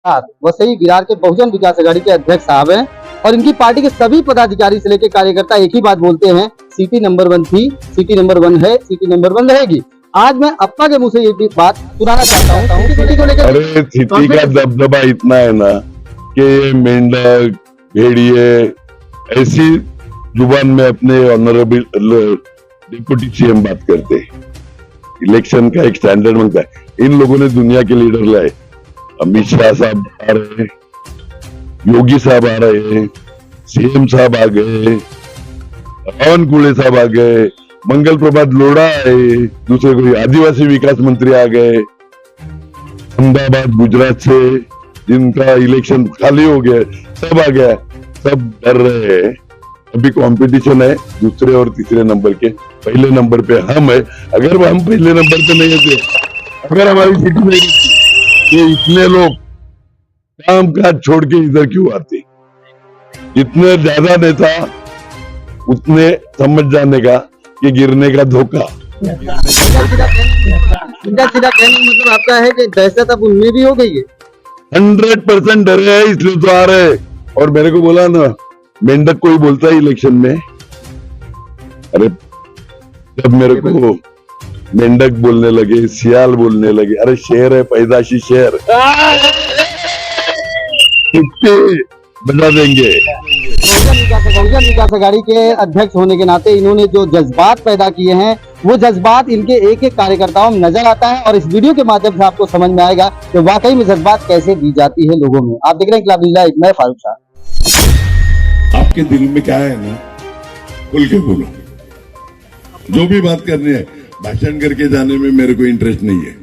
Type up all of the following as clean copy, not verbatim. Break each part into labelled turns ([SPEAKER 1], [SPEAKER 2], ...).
[SPEAKER 1] वसई विरार के बहुजन विकास अघाड़ी के अध्यक्ष साहब हैं और इनकी पार्टी के सभी पदाधिकारी से लेकर कार्यकर्ता एक ही बात बोलते हैं, सिटी नंबर 1 थी, सिटी नंबर 1 है, सिटी नंबर 1 रहेगी। आज मैं अप्पा के मुंह से ये बात सुनाना चाहता हूँ। सिटी को लेकर
[SPEAKER 2] अरे सिटी का दबदबा इतना है ना कि मेंढक भेड़िए ऐसी जुबान में अपने ऑनरेबल डिप्टी सीएम बात करते, इलेक्शन का एक स्टैंडर्ड मांगता है। इन लोगों ने दुनिया के लीडर लाए, अमित शाह साहब आ रहे हैं, योगी साहब आ रहे हैं, सीएम साहब आ गए, रावण कुले साहब आ गए, मंगल प्रभात लोढ़ा आए, दूसरे कोई आदिवासी विकास मंत्री आ गए, अहमदाबाद गुजरात से जिनका इलेक्शन खाली हो गया सब आ गया। सब डर रहे हैं। अभी कंपटीशन है दूसरे और तीसरे नंबर के, पहले नंबर पे हम है। अगर हम पहले नंबर पे नहीं थे, अगर हमारी सीट नहीं थी, ये इतने लोग काम काज छोड़ के इधर क्यों आते? इतने ज्यादा नेता उतने समझ जाने का कि गिरने का धोखा।
[SPEAKER 1] सीधा कहने मतलब आपका है कि दहशत अब उनमें भी हो गई है।
[SPEAKER 2] 100% डरे हैं इसलिए तो आ रहे हैं। और मेरे को बोला ना, मेंढक कोई बोलता है इलेक्शन में, अरे जब मेरे को मेंढक बोलने लगे, सियाल बोलने लगे, अरे शेर है पैदाशी शेर, कितने बजा देंगे।
[SPEAKER 1] बहुजन विकास अघाड़ी के अध्यक्ष होने के नाते इन्होंने जो जज्बात पैदा किए हैं वो जज्बात इनके एक एक कार्यकर्ताओं में नजर आता है और इस वीडियो के माध्यम से आपको समझ में आएगा कि वाकई में जज्बात कैसे दी जाती है लोगों में। आप देख रहे हैं क्लब न्यूज़, मैं फारूक शाह।
[SPEAKER 3] आपके दिल में क्या है ना, खुल के बोलो। जो भी बात करनी है, भाषण करके जाने में मेरे को इंटरेस्ट नहीं है।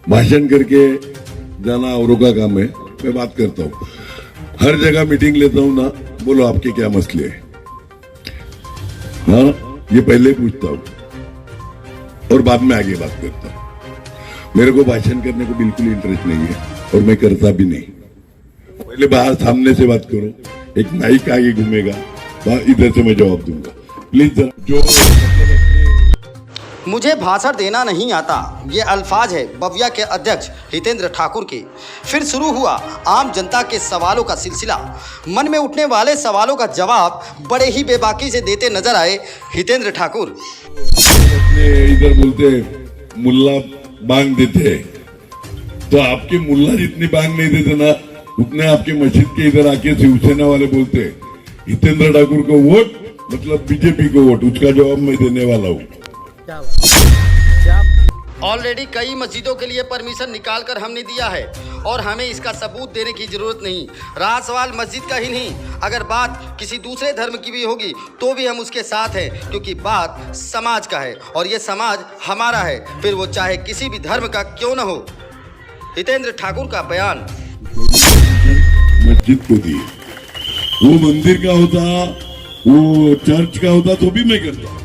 [SPEAKER 3] भाषण करके जाना औरों का काम है, मैं बात करता हूँ। हर जगह मीटिंग लेता हूँ ना, बोलो आपके क्या मसले हैं, हाँ ये पहले पूछता हूँ और बाद में आगे बात करता हूँ। मेरे को भाषण करने को बिल्कुल इंटरेस्ट नहीं है और मैं करता भी नहीं। पहले बाहर सामने से बात करो, एक माइक आगे घूमेगा, इधर से मैं जवाब दूंगा। प्लीज जो
[SPEAKER 4] मुझे भाषण देना नहीं आता, ये अल्फाज है बविया के अध्यक्ष हितेंद्र ठाकुर के। फिर शुरू हुआ आम जनता के सवालों का सिलसिला। मन में उठने वाले सवालों का जवाब बड़े ही बेबाकी से देते नजर आए हितेंद्र ठाकुर।
[SPEAKER 3] इधर बोलते मुल्ला बांग देते, तो आपके मुल्ला जितनी बांग नहीं देते ना, उतने आपके मस्जिद के इधर आके शिवसेना वाले बोलते हितेंद्र ठाकुर को वोट, मतलब बीजेपी को वोट। उसका जवाब मैं देने वाला हूँ।
[SPEAKER 4] ऑलरेडी कई मस्जिदों के लिए परमिशन निकाल कर हमने दिया है और हमें इसका सबूत देने की जरूरत नहीं। रहा सवाल मस्जिद का ही नहीं, अगर बात किसी दूसरे धर्म की भी होगी तो भी हम उसके साथ हैं, क्योंकि बात समाज का है और ये समाज हमारा है, फिर वो चाहे किसी भी धर्म का क्यों न हो। हितेंद्र ठाकुर का बयान।
[SPEAKER 3] मस्जिद को दिए, वो मंदिर का होता, वो चर्च का होता तो भी मैं करता।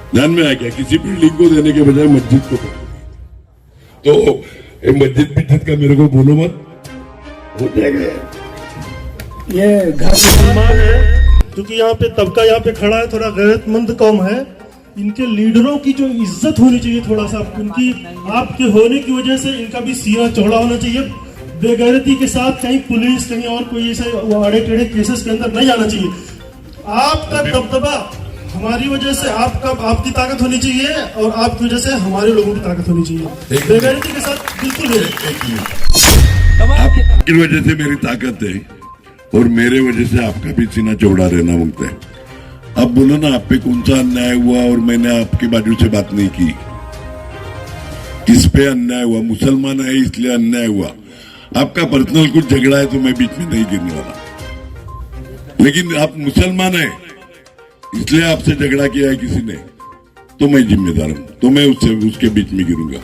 [SPEAKER 3] ध्यान में आ गया, किसी बिल्डिंग को देने के बजाय मस्जिद को तो मस्जिद का मेरे को बोलो मत, हो जाएगा।
[SPEAKER 5] ये घर मुसलमान है क्योंकि यहाँ पे तबका यहाँ पे खड़ा है, थोड़ा गैरतमंद कौम है। इनके लीडरों की जो इज्जत होनी चाहिए, थोड़ा सा उनकी, आपके होने की वजह से इनका भी सीना चौड़ा होना चाहिए। बेगैरती के साथ कहीं पुलिस, कहीं और कोई ऐसे आड़े टेढ़े केसेस के अंदर नहीं आना चाहिए। आपका दबदबा हमारी वजह से, आपकी ताकत होनी चाहिए और आपकी वजह से हमारे लोगों की ताकत होनी चाहिए। बेगैरती के साथ बिल्कुल
[SPEAKER 3] आपकी वजह से मेरी ताकत है और मेरे वजह से आपका भी सीना चौड़ा रहना मांगता है। अब बोलो ना, आप पे कौन सा अन्याय हुआ और मैंने आपके बाजू से बात नहीं की? किस पे अन्याय हुआ? मुसलमान है इसलिए अन्याय हुआ। आपका पर्सनल कुछ झगड़ा है तो मैं बीच में नहीं गिरने वाला, लेकिन आप मुसलमान है इसलिए आपसे झगड़ा किया है किसी ने तो मैं जिम्मेदार हूं, तो मैं उसके बीच में गिरूंगा।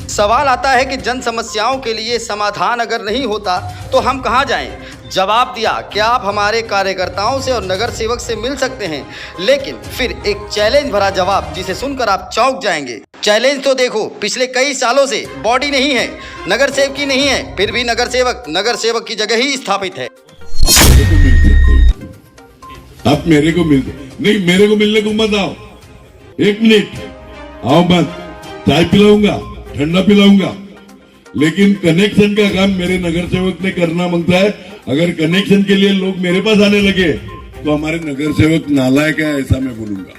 [SPEAKER 4] सवाल आता है कि जन समस्याओं के लिए समाधान अगर नहीं होता तो हम कहां जाएं? जवाब दिया, क्या आप हमारे कार्यकर्ताओं से और नगर सेवक से मिल सकते हैं? लेकिन फिर एक चैलेंज भरा जवाब जिसे सुनकर आप चौंक जाएंगे। चैलेंज तो देखो, पिछले कई सालों से बॉडी नहीं है, नगर सेवक की नहीं है, फिर भी नगर सेवक की जगह ही स्थापित है।
[SPEAKER 3] आप मेरे को मिलते नहीं, मेरे को मिलने को मत आओ। 1 मिनट आओ, मत चाय पिलाऊंगा, ठंडा पिलाऊंगा, लेकिन कनेक्शन का काम मेरे नगर सेवक ने करना मांगता है। अगर कनेक्शन के लिए लोग मेरे पास आने लगे तो हमारे नगर सेवक नालायक है, ऐसा मैं बोलूंगा।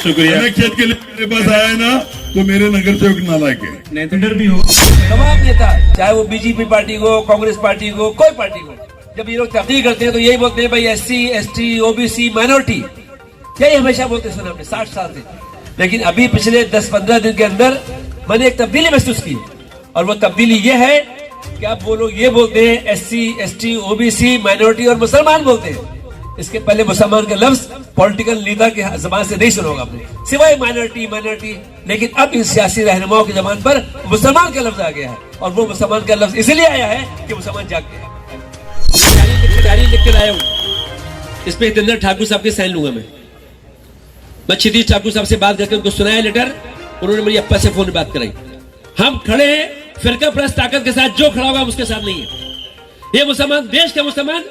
[SPEAKER 5] शुक्रिया।
[SPEAKER 3] कनेक्शन के लिए मेरे पास आया है ना, तो मेरे नगर सेवक नालायक है।
[SPEAKER 5] नेता भी हो,
[SPEAKER 6] तमाम नेता, चाहे वो बीजेपी पार्टी को, कांग्रेस पार्टी को, कोई पार्टी को, जब ये लोग तब्दील करते हैं तो यही बोलते हैं भाई SC, ST, OBC, माइनॉरिटी, यही हमेशा बोलते सुना हमने 60 साल से। लेकिन अभी पिछले 10-15 दिन के अंदर मैंने एक तब्दीली महसूस की, और वो तब्दीली ये है कि अब वो लोग ये बोलते हैं SC, ST, OBC, माइनॉरिटी और मुसलमान बोलते हैं। इसके पहले मुसलमान का लफ्ज पॉलिटिकल लीडर के जबान से नहीं सुना होगा आपने, सिवाय माइनॉरिटी। लेकिन अब इन सियासी रहनुमाओं की जबान पर मुसलमान का लफ्ज आ गया है, और वो मुसलमान का लफ्ज इसलिए आया है कि मुसलमान जाग गए। तारीख लिख कर आया हूं, इसमें हितेंद्र ठाकुर साहब के साइन लूंगा मैं क्षितिज ठाकुर साहब से बात करके उनको सुनाया लेटर, उन्होंने मेरी अप्पा से फोन बात कराई। हम खड़े हैं फिरका परस्त ताकत के साथ, जो खड़ा होगा उसके साथ नहीं है। ये मुसलमान, देश का मुसलमान,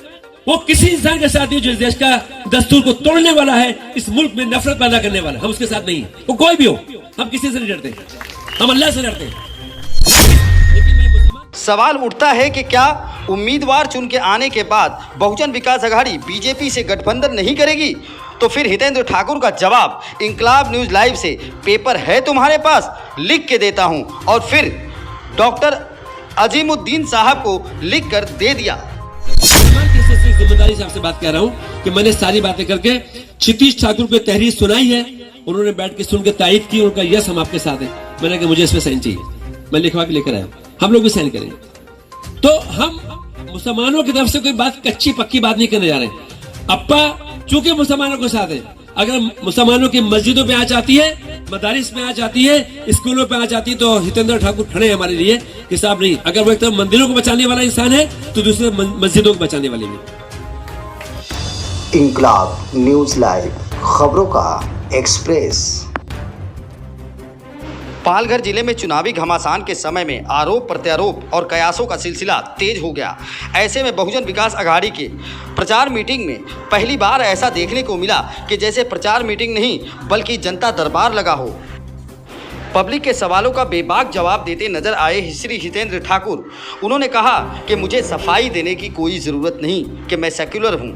[SPEAKER 6] वो किसी इंसान के साथ नहीं जो इस देश का दस्तूर को तोड़ने वाला है, इस मुल्क में नफरत पैदा करने वाला, हम उसके साथ नहीं है। वो कोई भी हो, हम किसी से नहीं डरते, हम अल्लाह से डरते हैं।
[SPEAKER 4] सवाल उठता है कि क्या उम्मीदवार चुन के आने के बाद बहुजन विकास अघाड़ी बीजेपी से गठबंधन नहीं करेगी? तो फिर हितेंद्र ठाकुर का जवाब इंकलाब न्यूज लाइव से पेपर है तुम्हारे पास, लिख के देता हूं, और फिर डॉक्टर अजीमुद्दीन साहब को लिख कर दे दिया।
[SPEAKER 6] जिम्मेदारी से आपसे बात कर रहा हूं कि मैंने सारी बातें करके क्षितिज ठाकुर को तहरीर सुनाई है, उन्होंने बैठ के सुन के तायद की, उनका यस हम आपके साथ है। मैंने कहा मुझे इसमें साइन चाहिए, मैं लिखवा के लेकर आया, हम लोग भी साइन करेंगे। तो हम मुसलमानों की तरफ से कोई बात कच्ची पक्की बात नहीं करने जा रहे हैं। अप्पा चूंकि मुसलमानों के साथ है, अगर मुसलमानों की मस्जिदों पे आ जाती है, मदारिस में आ जाती है, स्कूलों पे आ जाती है, तो हितेंद्र ठाकुर खड़े हैं हमारे लिए कि साहब नहीं, अगर वो एक तरफ मंदिरों को बचाने वाला इंसान है तो दूसरे मस्जिदों को बचाने वाले भी।
[SPEAKER 7] इंकलाब न्यूज लाइव, खबरों का एक्सप्रेस।
[SPEAKER 4] पालघर जिले में चुनावी घमासान के समय में आरोप प्रत्यारोप और कयासों का सिलसिला तेज हो गया। ऐसे में बहुजन विकास अघाड़ी के प्रचार मीटिंग में पहली बार ऐसा देखने को मिला कि जैसे प्रचार मीटिंग नहीं बल्कि जनता दरबार लगा हो। पब्लिक के सवालों का बेबाक जवाब देते नजर आए श्री हितेंद्र ठाकुर। उन्होंने कहा कि मुझे सफाई देने की कोई ज़रूरत नहीं कि मैं सेक्युलर हूँ।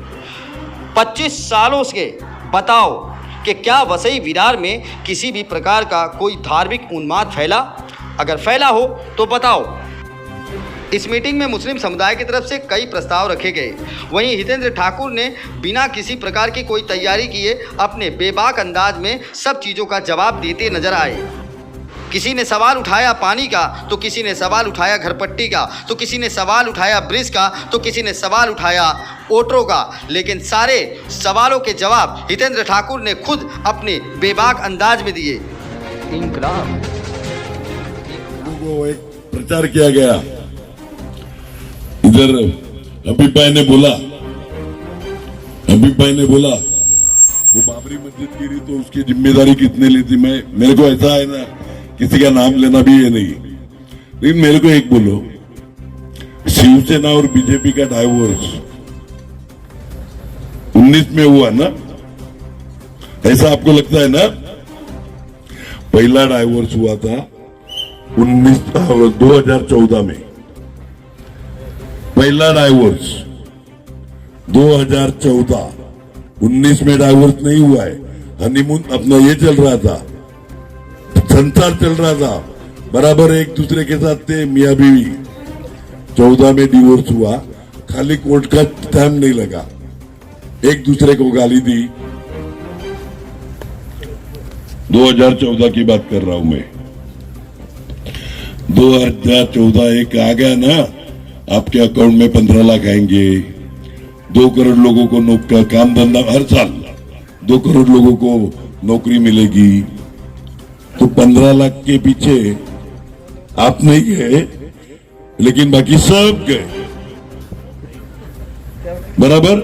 [SPEAKER 4] 25 सालों से बताओ कि क्या वसई विरार में किसी भी प्रकार का कोई धार्मिक उन्माद फैला? अगर फैला हो तो बताओ। इस मीटिंग में मुस्लिम समुदाय की तरफ से कई प्रस्ताव रखे गए। वहीं हितेंद्र ठाकुर ने बिना किसी प्रकार की कोई तैयारी किए अपने बेबाक अंदाज में सब चीज़ों का जवाब देते नजर आए। किसी ने सवाल उठाया पानी का, तो किसी ने सवाल उठाया घरपट्टी का, तो किसी ने सवाल उठाया ब्रिज का, तो किसी ने सवाल उठाया ऑटो का। लेकिन सारे सवालों के जवाब हितेंद्र ठाकुर ने खुद अपने बेबाक अंदाज में दिए।
[SPEAKER 3] वो एक प्रचार किया गया, इधर हबीब भाई ने बोला वो बाबरी मस्जिद गिरी तो उसकी जिम्मेदारी किसने ली थी। मेरे को ऐसा है ना, किसी का नाम लेना भी है नहीं, लेकिन मेरे को एक बोलो, शिवसेना और बीजेपी का डाइवोर्स 19 में हुआ ना, ऐसा आपको लगता है ना? पहला डाइवोर्स हुआ था 2014 में, पहला डाइवोर्स 2014, 19 में डाइवोर्स नहीं हुआ है। हनीमून अपना ये चल रहा था, संसार चल रहा था, बराबर एक दूसरे के साथ थे मियां बीवी। 14 में डिवोर्स हुआ, खाली कोर्ट का टाइम नहीं लगा, एक दूसरे को गाली दी। 2014 की बात कर रहा हूं मैं। 2014 एक आ गया ना, आपके अकाउंट में 15 लाख आएंगे, 2 करोड़ लोगों को काम धंधा, हर साल 2 करोड़ लोगों को नौकरी मिलेगी। तो 15 लाख के पीछे आप नहीं गए, लेकिन बाकी सब गए, बराबर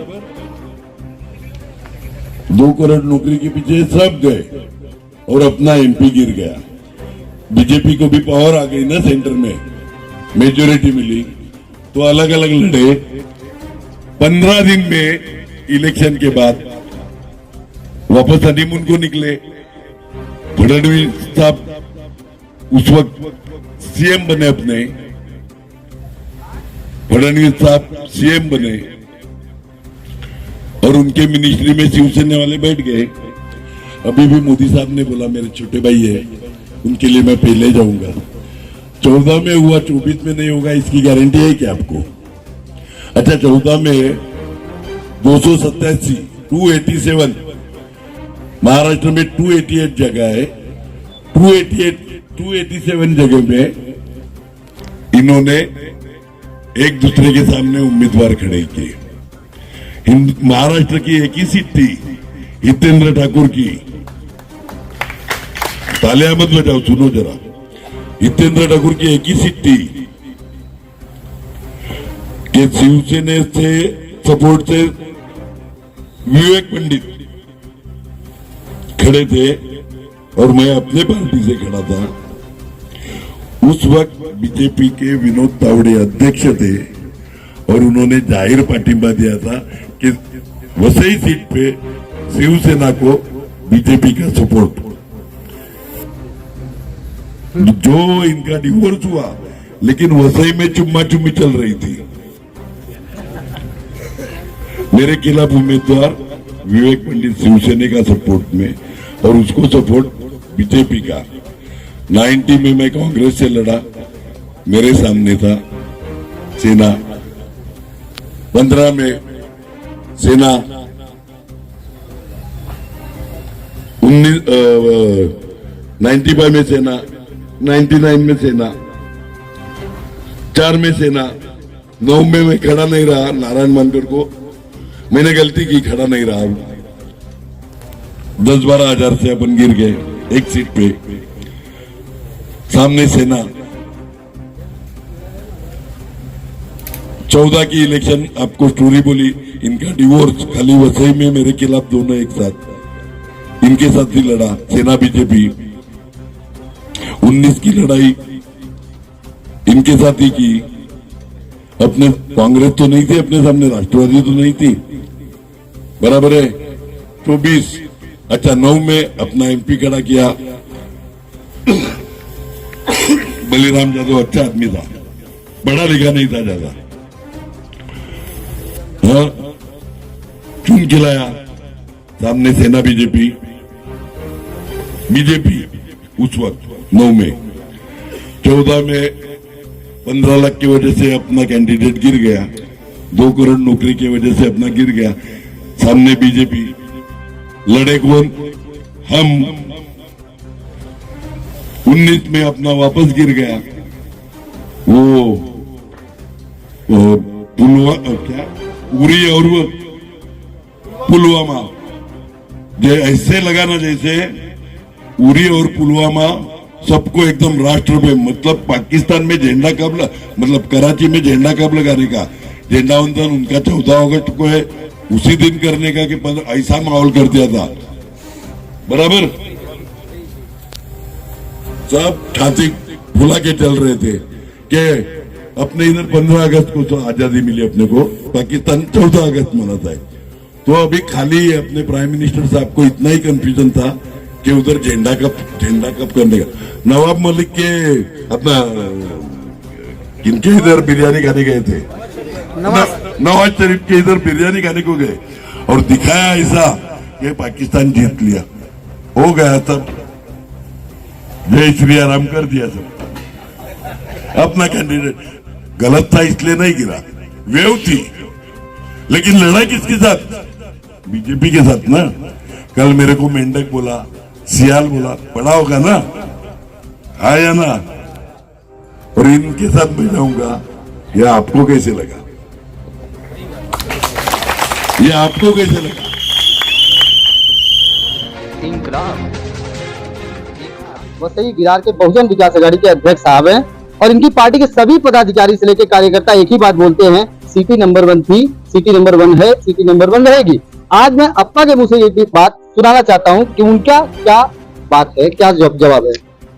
[SPEAKER 3] 2 करोड़ नौकरी के पीछे सब गए, और अपना MP गिर गया। बीजेपी को भी पावर आ गई ना, सेंटर में मेजोरिटी मिली, तो अलग अलग लड़े। 15 दिन में इलेक्शन के बाद वापस हनीमून को निकले। फडणवीस साहब उस वक्त सीएम बने अपने, फडणवीस साहब सीएम बने और उनके मिनिस्ट्री में शिवसेना वाले बैठ गए। अभी भी मोदी साहब ने बोला मेरे छोटे भाई है, उनके लिए मैं पहले जाऊंगा। 14 में हुआ, 24 में नहीं होगा, इसकी गारंटी है क्या आपको? अच्छा, 14 में 287, 287, महाराष्ट्र में 288 जगह है, 287 जगह में इन्होंने एक दूसरे के सामने उम्मीदवार खड़े किए। महाराष्ट्र की एक ही सीट थी, हितेंद्र ठाकुर की। तालियां मत बजाओ, सुनो जरा। हितेंद्र ठाकुर की एक ही सीट थी कि शिवसेना से सपोर्ट से विवेक पंडित खड़े थे और मैं अपने पार्टी से खड़ा था। उस वक्त बीजेपी के विनोद तावड़े अध्यक्ष थे और उन्होंने जाहिर पार्टिबा दिया था कि वसई सीट पे शिवसेना को बीजेपी का सपोर्ट। जो इनका डिवोर्स हुआ, लेकिन वसई में चुम्मा चुम्मी चल रही थी। मेरे खिलाफ उम्मीदवार विवेक पंडित शिवसेना का सपोर्ट में और उसको सपोर्ट बीजेपी का। 90 में मैं कांग्रेस से लड़ा, मेरे सामने था सेना। 15 में सेना, 95 में सेना, 99 में सेना, 4 में सेना, 9 में मैं खड़ा नहीं रहा। नारायण मानकर को मैंने गलती की, खड़ा नहीं रहा। 10-12 हजार से अपन गिर गए एक सीट पे। सामने सेना। 14 की इलेक्शन आपको स्टोरी बोली, इनका डिवोर्स खाली वसई में मेरे खिलाफ दोनों एक साथ, इनके साथ ही लड़ा सेना बीजेपी। 19 की लड़ाई इनके साथ ही की। अपने कांग्रेस तो नहीं थी अपने सामने, राष्ट्रवादी तो नहीं थी, बराबर है। 24, अच्छा 9 में अपना एमपी खड़ा किया। बलिराम यादव अच्छा आदमी था, पढ़ा लिखा नहीं था ज्यादा, हाँ, चुन खिलाया। सामने सेना बीजेपी उस वक्त 9 में। 14 में 15 लाख की वजह से अपना कैंडिडेट गिर गया, 2 करोड़ नौकरी की वजह से अपना गिर गया। सामने बीजेपी, लड़े कौन? हम। 19 में अपना वापस गिर गया। वो क्या उरी और वो पुलवामा, ऐसे लगाना जैसे उरी और पुलवामा सबको एकदम राष्ट्र पे, मतलब पाकिस्तान में झंडा कब, मतलब कराची में झंडा कब लगाने का, झंडा वंदन उनका 14 अगस्त को है, उसी दिन करने का कि ऐसा माहौल कर दिया था, बराबर। सब छाती फुला के चल रहे थे कि अपने इधर 15 अगस्त को तो आजादी मिली अपने को, पाकिस्तान 14 अगस्त मनाता है। तो अभी खाली अपने प्राइम मिनिस्टर साहब को इतना ही कंफ्यूजन था कि उधर झंडा कब करने का। नवाब मलिक के अपना किनके इधर बिरयानी खाने गए थे, नवाज शरीफ के इधर बिरयानी खाने को गए और दिखाया ऐसा कि पाकिस्तान जीत लिया, हो गया सब, जय श्री राम कर दिया सब। अपना कैंडिडेट गलत था इसलिए नहीं गिरा, वेव थी, लेकिन लड़ाई किसके साथ? बीजेपी के साथ ना। कल मेरे को मेंढक बोला, सियाल बोला, पढ़ा होगा ना, आया ना, और इनके साथ मैं जाऊंगा। यह आपको कैसे लगा? यह आपको कैसे लगा?
[SPEAKER 1] वसई विरार के बहुजन विकास अघाड़ी के अध्यक्ष साहब हैं और इनकी पार्टी के सभी पदाधिकारी से लेकर कार्यकर्ता एक ही बात बोलते हैं, सिटी नंबर 1 थी, सिटी नंबर 1 है, सिटी नंबर 1 रहेगी। आज मैं अपना के मुंह से ये बात सुनाना चाहता हूँ कि उनका क्या बात है, क्या जवाब है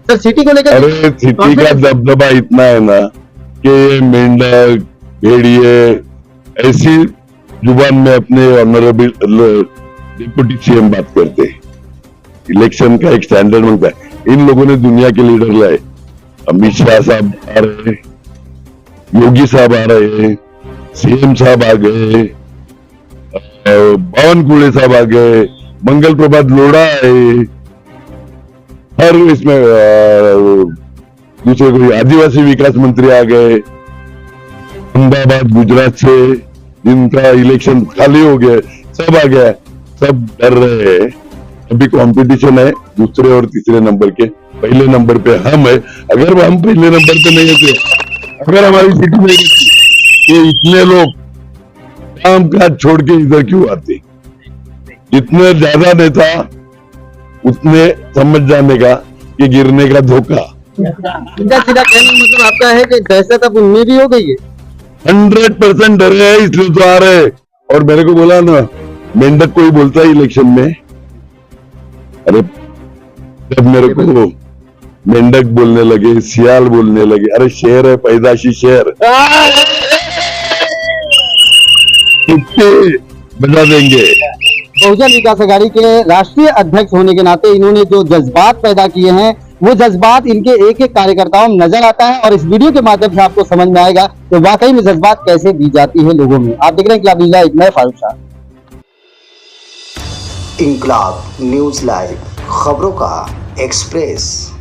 [SPEAKER 1] सर सिटी को लेकर।
[SPEAKER 2] अरे सिटी का दबदबा इतना है ना कि मेंढक, भेड़िए ऐसी जुबान में अपने ऑनरेबल डिप्टी सीएम बात करते हैं। इलेक्शन का एक स्टैंडर्ड बनता है। इन लोगों ने दुनिया के लीडर लाए, अमित शाह साहब आ रहे, योगी साहब आ रहे, सीएम साहब आ गए, बावनकुळे साहब आ गए, मंगल प्रभात लोढ़ा आए, हर इसमें दूसरे कोई आदिवासी विकास मंत्री आ गए, अहमदाबाद गुजरात से जिनका इलेक्शन खाली हो गया, सब आ गया, सब डर रहे हैं। अभी कंपटीशन है दूसरे और तीसरे नंबर के, पहले नंबर पे हम है। अगर हम पहले नंबर पे नहीं होते, अगर हमारी सीट नहीं रहती, ये इतने लोग काम काज छोड़ के इधर क्यों आते? जितने ज्यादा नेता उतने समझ जाने का कि गिरने का धोखा।
[SPEAKER 1] सीधा सीधा कहने का मतलब आपका है कि दहशत अब उनमें भी हो गई है।
[SPEAKER 2] 100% डर रहे हैं, इसलिए तो आ रहे हैं। और मेरे को बोला ना, मेंढक कोई बोलता है इलेक्शन में, अरे जब मेरे को मेंढक बोलने लगे, सियाल बोलने लगे, अरे शेर है, पैदाशी शेर, कितने बजा देंगे।
[SPEAKER 1] बहुजन विकास अघाड़ी के राष्ट्रीय अध्यक्ष होने के नाते इन्होंने जो जज्बात पैदा किए हैं, वो जज्बात इनके एक एक कार्यकर्ताओं में नजर आता है और इस वीडियो के माध्यम से आपको समझ में आएगा कि वाकई में जज्बात कैसे दी जाती है लोगों में। आप देख रहे हैं इंकलाब न्यूज़ लाइव, मैं फारूक शाह।
[SPEAKER 7] इंकलाब न्यूज लाइव, खबरों का एक्सप्रेस।